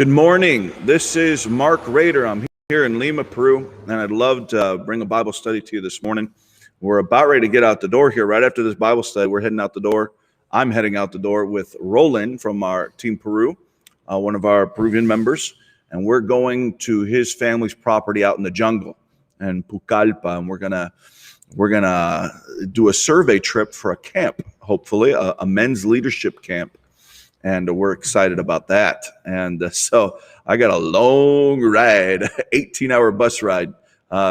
Good morning. This is Mark Rader. I'm here in Lima, Peru, and I'd love to bring a Bible study to you this morning. We're about ready to get out the door here. Right after this Bible study, we're heading out the door. I'm heading out the door with Roland from our Team Peru, one of our Peruvian members, and we're going to his family's property out in the jungle in Pucallpa, and we're gonna do a survey trip for a camp, hopefully a men's leadership camp. And we're excited about that. And so I got a long ride, 18-hour bus ride,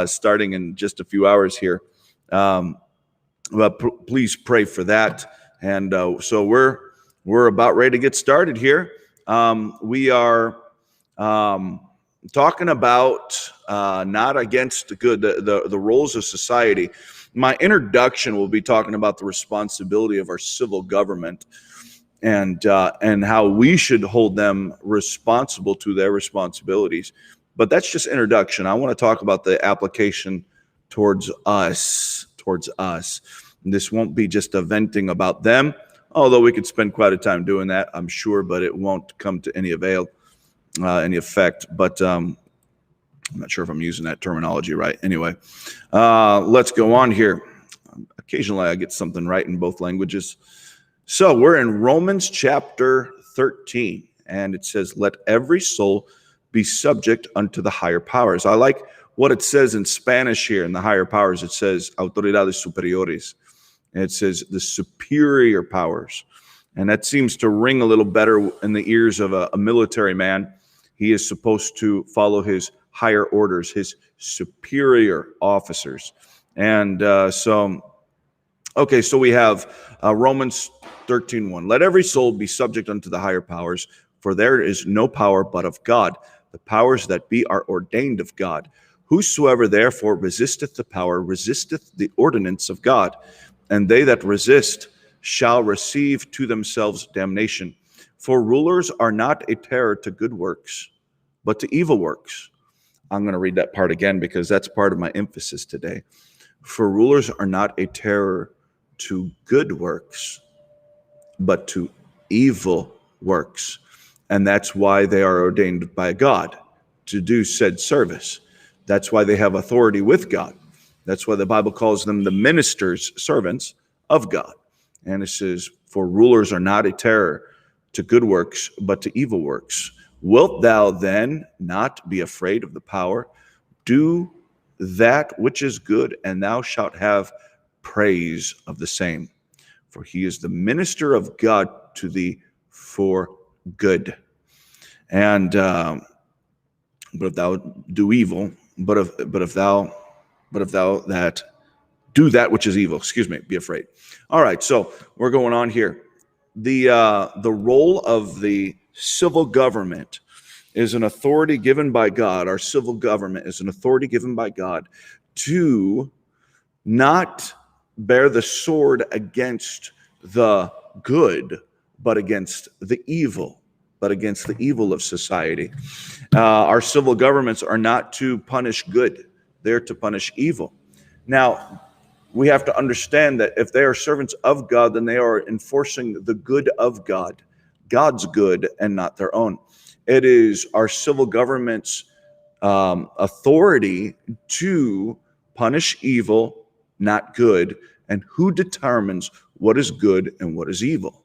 starting in just a few hours here. But please pray for that. And so we're about ready to get started here. We are talking about not against the good, the roles of society. My introduction will be talking about the responsibility of our civil government, and how we should hold them responsible to their responsibilities. But that's just introduction. I want to talk about the application towards us. And this won't be just a venting about them, although we could spend quite a time doing that, I'm sure, but it won't come to any avail, any effect. But I'm not sure if I'm using that terminology right. Anyway, let's go on here. Occasionally I get something right in both languages. So we're in Romans chapter 13, and it says, let every soul be subject unto the higher powers. I like what it says in Spanish here in the higher powers. It says autoridades superiores. And it says the superior powers. And that seems to ring a little better in the ears of a military man. He is supposed to follow his higher orders, his superior officers. And so we have Romans 13:1. Let every soul be subject unto the higher powers, for there is no power but of God. The powers that be are ordained of God. Whosoever therefore resisteth the power resisteth the ordinance of God, and they that resist shall receive to themselves damnation. For rulers are not a terror to good works, but to evil works. I'm going to read that part again because that's part of my emphasis today. For rulers are not a terror to good works, but to evil works. And that's why they are ordained by God to do said service. That's why they have authority with God. That's why the Bible calls them the ministers, servants of God. And it says, for rulers are not a terror to good works, but to evil works. Wilt thou then not be afraid of the power? Do that which is good, and thou shalt have praise of the same. For he is the minister of God to thee for good. And but if thou do evil, but if thou that do that which is evil, be afraid. All right, so we're going on here. The role of the civil government is an authority given by God. Our civil government is an authority given by God to not bear the sword against the good, but against the evil, of society. Our civil governments are not to punish good. They're to punish evil. Now, we have to understand that if they are servants of God, then they are enforcing the good of God, God's good and not their own. It is our civil government's authority to punish evil, not good. And who determines what is good and what is evil?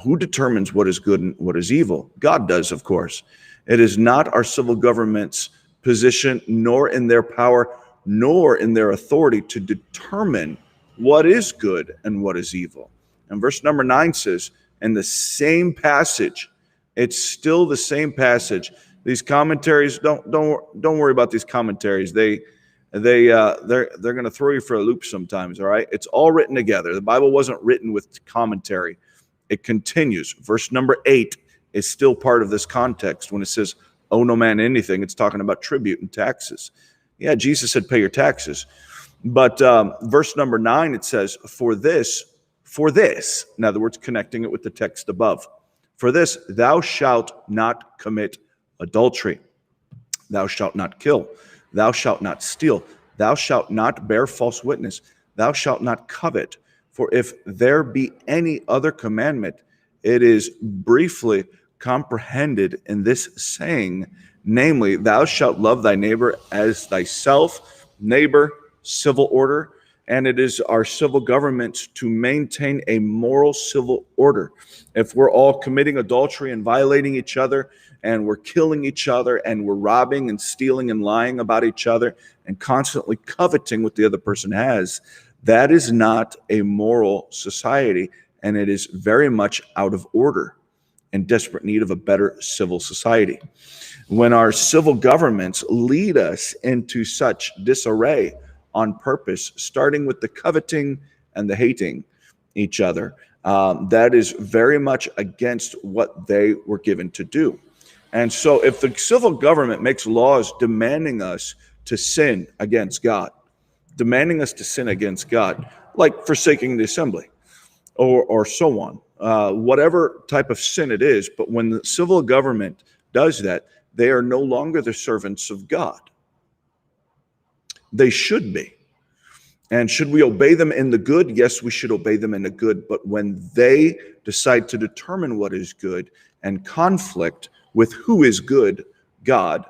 Who determines what is good and what is evil? God does, of course. It is not our civil government's position, nor in their power, nor in their authority to determine what is good and what is evil. And verse number 9 says, in the same passage, it's still the same passage. These commentaries, don't worry about these commentaries. They're going to throw you for a loop sometimes, all right? It's all written together. The Bible wasn't written with commentary. It continues. Verse number 8 is still part of this context. When it says, owe no man anything, it's talking about tribute and taxes. Yeah, Jesus said, pay your taxes. But verse number 9, it says, for this, in other words, connecting it with the text above, for this, thou shalt not commit adultery. Thou shalt not kill. Thou shalt not steal. Thou shalt not bear false witness. Thou shalt not covet. For if there be any other commandment, it is briefly comprehended in this saying, namely, thou shalt love thy neighbor as thyself. Neighbor, civil order, and it is our civil government to maintain a moral civil order. If we're all committing adultery and violating each other, and we're killing each other, and we're robbing and stealing and lying about each other, and constantly coveting what the other person has, that is not a moral society, and it is very much out of order, in desperate need of a better civil society. When our civil governments lead us into such disarray on purpose, starting with the coveting and the hating each other, that is very much against what they were given to do. And so if the civil government makes laws demanding us to sin against God, like forsaking the assembly or so on, whatever type of sin it is, but when the civil government does that, they are no longer the servants of God. They should be. And should we obey them in the good? Yes, we should obey them in the good. But when they decide to determine what is good and conflict with who is good, God,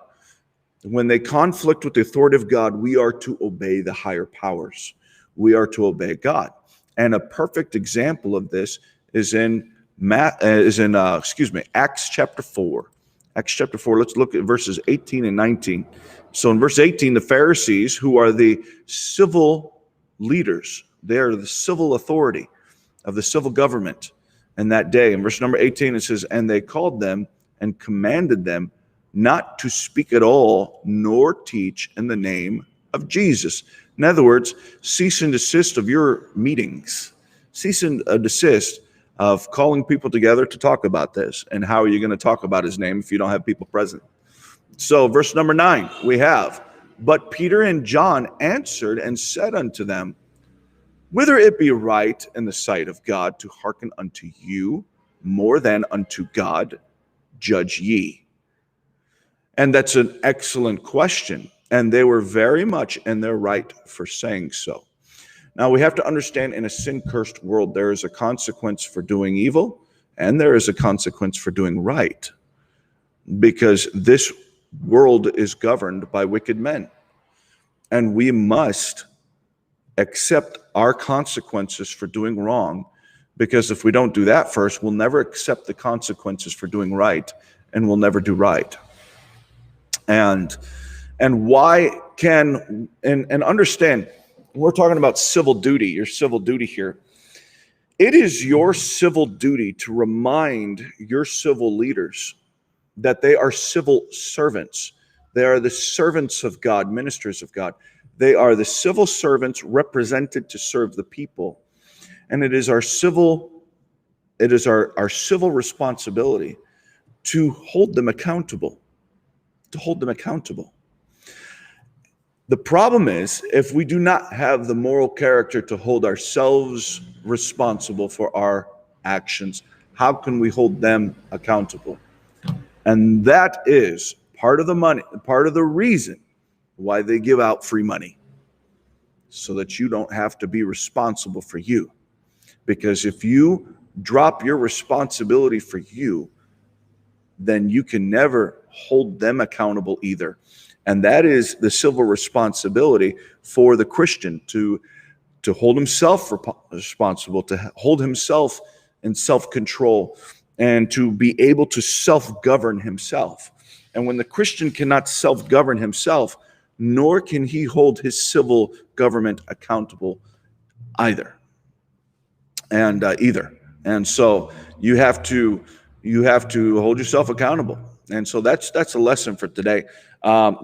when they conflict with the authority of God, we are to obey the higher powers. We are to obey God. And a perfect example of this is in Acts chapter 4. Acts chapter 4, let's look at verses 18 and 19. So in verse 18, the Pharisees, who are the civil leaders, they are the civil authority of the civil government in that day. In verse number 18, it says, and they called them and commanded them not to speak at all, nor teach in the name of Jesus. In other words, cease and desist of your meetings. Cease and desist of calling people together to talk about this. And how are you going to talk about his name if you don't have people present? So verse number 9, we have, but Peter and John answered and said unto them, whether it be right in the sight of God to hearken unto you more than unto God, judge ye. And that's an excellent question. And they were very much in their right for saying so. Now, we have to understand, in a sin-cursed world, there is a consequence for doing evil, and there is a consequence for doing right, because this world is governed by wicked men, and we must accept our consequences for doing wrong, because if we don't do that first, we'll never accept the consequences for doing right, and we'll never do right. And why can, and understand, we're talking about civil duty, your civil duty here. It is your civil duty to remind your civil leaders that they are civil servants. They are the servants of God, ministers of God. They are the civil servants represented to serve the people. And it is our civil responsibility to hold them accountable. The problem is, if we do not have the moral character to hold ourselves responsible for our actions, how can we hold them accountable? And that is part of the reason why they give out free money, so that you don't have to be responsible for you. Because if you drop your responsibility for you, then you can never hold them accountable either. And that is the civil responsibility for the Christian, to hold himself responsible, to hold himself in self-control, and to be able to self-govern himself. And when the Christian cannot self-govern himself, nor can he hold his civil government accountable either. And so you have to hold yourself accountable. And so that's a lesson for today.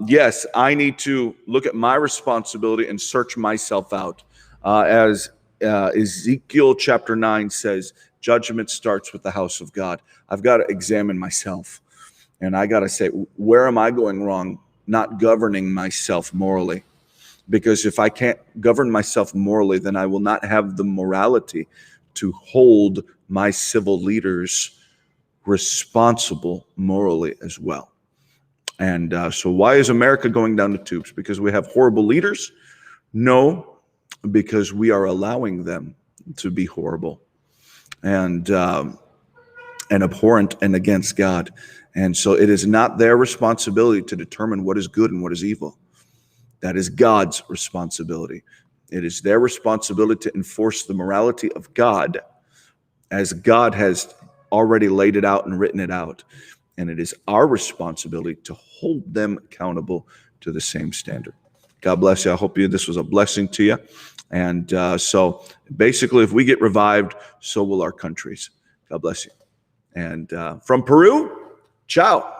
Yes, I need to look at my responsibility and search myself out. As Ezekiel chapter 9 says, judgment starts with the house of God. I've got to examine myself. And I got to say, where am I going wrong? Not governing myself morally. Because if I can't govern myself morally, then I will not have the morality to hold my civil leaders responsible morally as well. And so why is America going down the tubes? Because we have horrible leaders? No, because we are allowing them to be horrible. And and abhorrent and against God. And so it is not their responsibility to determine what is good and what is evil. That is God's responsibility. It is their responsibility to enforce the morality of God as God has already laid it out and written it out. And it is our responsibility to hold them accountable to the same standard. God bless you. I hope this was a blessing to you. And so basically, if we get revived, so will our countries. God bless you. And from Peru, ciao.